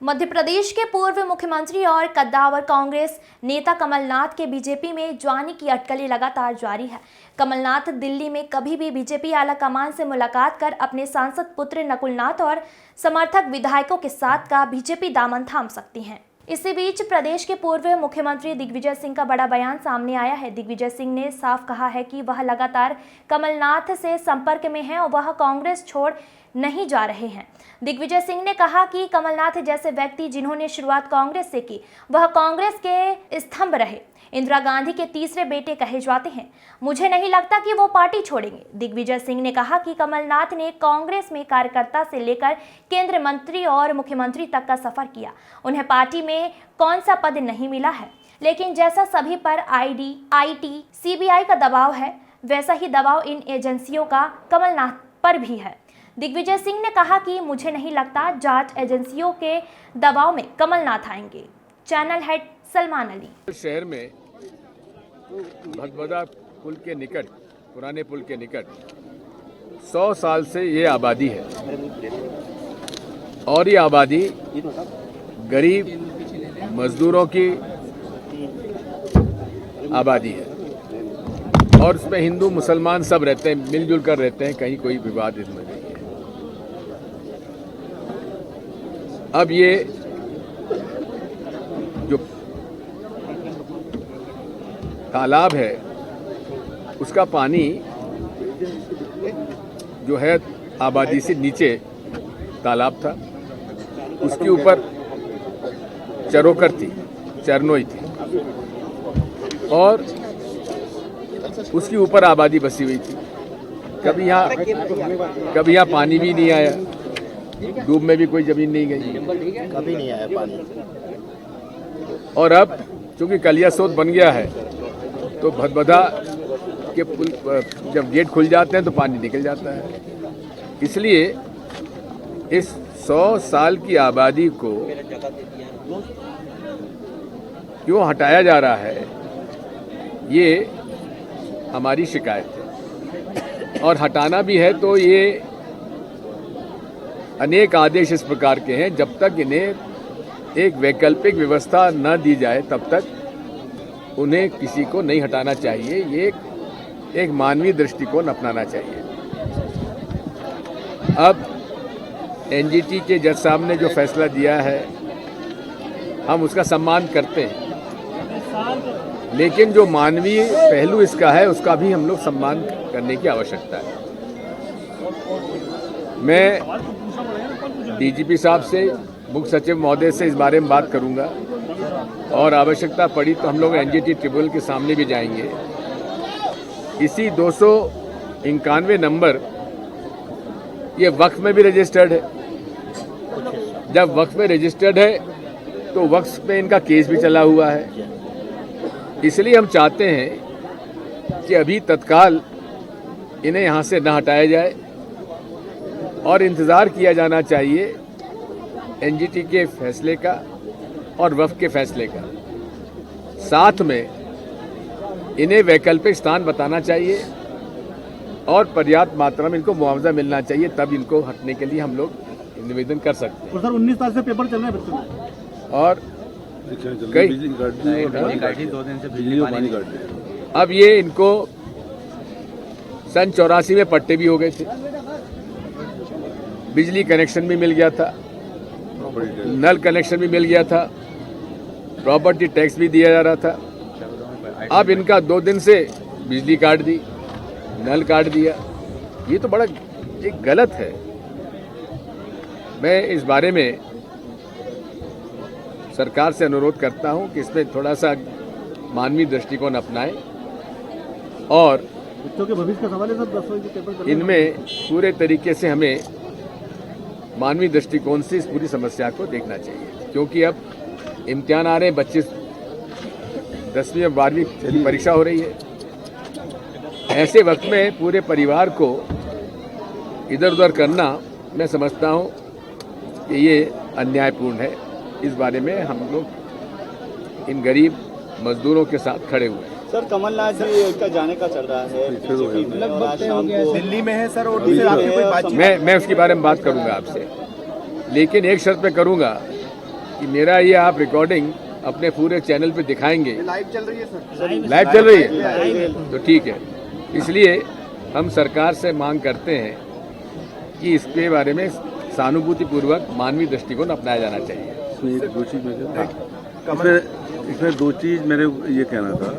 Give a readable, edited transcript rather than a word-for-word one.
मध्य प्रदेश के पूर्व मुख्यमंत्री और कद्दावर कांग्रेस नेता कमलनाथ के बीजेपी में ज्वाइनिंग की अटकलें लगातार जारी है। कमलनाथ दिल्ली में कभी भी बीजेपी आला कमान से मुलाकात कर अपने सांसद पुत्र नकुलनाथ और समर्थक विधायकों के साथ का बीजेपी दामन थाम सकती हैं। इसी बीच प्रदेश के पूर्व मुख्यमंत्री दिग्विजय सिंह का बड़ा बयान सामने आया है। दिग्विजय सिंह ने साफ कहा है कि वह लगातार कमलनाथ से संपर्क में हैं और वह कांग्रेस छोड़ नहीं जा रहे हैं। दिग्विजय सिंह ने कहा कि कमलनाथ जैसे व्यक्ति जिन्होंने शुरुआत कांग्रेस से की, वह कांग्रेस के स्तंभ रहे, इंदिरा गांधी के तीसरे बेटे कहे जाते हैं। मुझे नहीं लगता कि वो पार्टी छोड़ेंगे। दिग्विजय सिंह ने कहा कि कमलनाथ ने कांग्रेस में कार्यकर्ता से लेकर केंद्रीय मंत्री और मुख्यमंत्री तक का सफर किया। उन्हें पार्टी में कौन सा पद नहीं मिला है, लेकिन जैसा सभी पर ईडी, आईटी, सीबीआई का दबाव है, वैसा ही दबाव इन एजेंसियों का कमलनाथ पर भी है। दिग्विजय सिंह ने कहा कि मुझे नहीं लगता जांच एजेंसियों के दबाव में कमलनाथ आएंगे। Channel head Salman Ali. शहर में भदभदा पुल के निकट, पुराने पुल के निकट 100 साल से ये आबादी है और ये आबादी गरीब मजदूरों की आबादी है और उसमें हिंदू मुसलमान सब रहते हैं, मिलजुल कर रहते हैं, कहीं कोई विवाद इसमें नहीं है। अब ये जो तालाब है उसका पानी जो है आबादी से नीचे तालाब था, उसके ऊपर चरोकर थी, चरनोई थी और उसके ऊपर आबादी बसी हुई थी। कभी यहाँ पानी भी नहीं आया, डूब में भी कोई जमीन नहीं गई, कभी नहीं आया पानी। और अब चूंकि कलियासोत बन गया है तो भदभदा के पुल जब गेट खुल जाते हैं तो पानी निकल जाता है। इसलिए इस 100 साल की आबादी को क्यों हटाया जा रहा है, ये हमारी शिकायत है। और हटाना भी है तो ये अनेक आदेश इस प्रकार के हैं, जब तक इन्हें एक वैकल्पिक व्यवस्था न दी जाए तब तक उन्हें किसी को नहीं हटाना चाहिए। ये एक मानवीय दृष्टिकोण अपनाना चाहिए। अब एनजीटी के जज साहब ने जो फैसला दिया है हम उसका सम्मान करते हैं, लेकिन जो मानवीय पहलू इसका है उसका भी हम लोग सम्मान करने की आवश्यकता है। मैं डीजीपी साहब से, मुख्य सचिव महोदय से इस बारे में बात करूंगा और आवश्यकता पड़ी तो हम लोग एनजीटी ट्रिब्यूनल के सामने भी जाएंगे। इसी 291 नंबर ये वक्फ में भी रजिस्टर्ड है। जब वक्फ में रजिस्टर्ड है तो वक्फ में इनका केस भी चला हुआ है। इसलिए हम चाहते हैं कि अभी तत्काल इन्हें यहाँ से न हटाया जाए और इंतज़ार किया जाना चाहिए एनजीटी के फैसले का और वक्फ के फैसले का। साथ में इन्हें वैकल्पिक स्थान बताना चाहिए और पर्याप्त मात्रा में इनको मुआवजा मिलना चाहिए, तब इनको हटने के लिए हम लोग निवेदन कर सकते हैं। सर 19 साल से पेपर चल रहे हैं बच्चों में और कई 2 दिन से बिजली पानी काट रहे। अब ये इनको सन 84 में पट्टे भी हो गए थे, बिजली कनेक्शन भी मिल गया था, नल कनेक्शन भी मिल गया था, प्रॉपर्टी टैक्स भी दिया जा रहा था। अब इनका 2 दिन से बिजली काट दी, नल काट दिया। ये तो बड़ा एक गलत है। मैं इस बारे में सरकार से अनुरोध करता हूं कि इसमें थोड़ा सा मानवीय दृष्टिकोण अपनाएं और बच्चों के भविष्य का सवाल है सर। 10 के पेपर इनमें पूरे तरीके से हमें मानवीय दृष्टिकोण से इस पूरी समस्या को देखना चाहिए, क्योंकि अब इम्तिहान आ रहे हैं, बच्चे 10वीं और 12वीं की परीक्षा हो रही है। ऐसे वक्त में पूरे परिवार को इधर उधर करना मैं समझता हूं कि ये अन्यायपूर्ण है। इस बारे में हम लोग इन गरीब मजदूरों के साथ खड़े हुए हैं। सर कमलनाथ जी का जाने का चल रहा है, दिल्ली में है सर, और मैं उसके बारे में बात करूंगा आपसे, लेकिन एक शर्त पे करूंगा कि मेरा ये आप रिकॉर्डिंग अपने पूरे चैनल पे दिखाएंगे। लाइव चल रही है सर। लाइव चल रही है तो ठीक है। इसलिए हम सरकार से मांग करते हैं कि इसके बारे में सहानुभूतिपूर्वक मानवीय दृष्टिकोण अपनाया जाना चाहिए। इसमें दो चीज़ मैं कहता इसमें दो चीज़ मेरे ये कहना था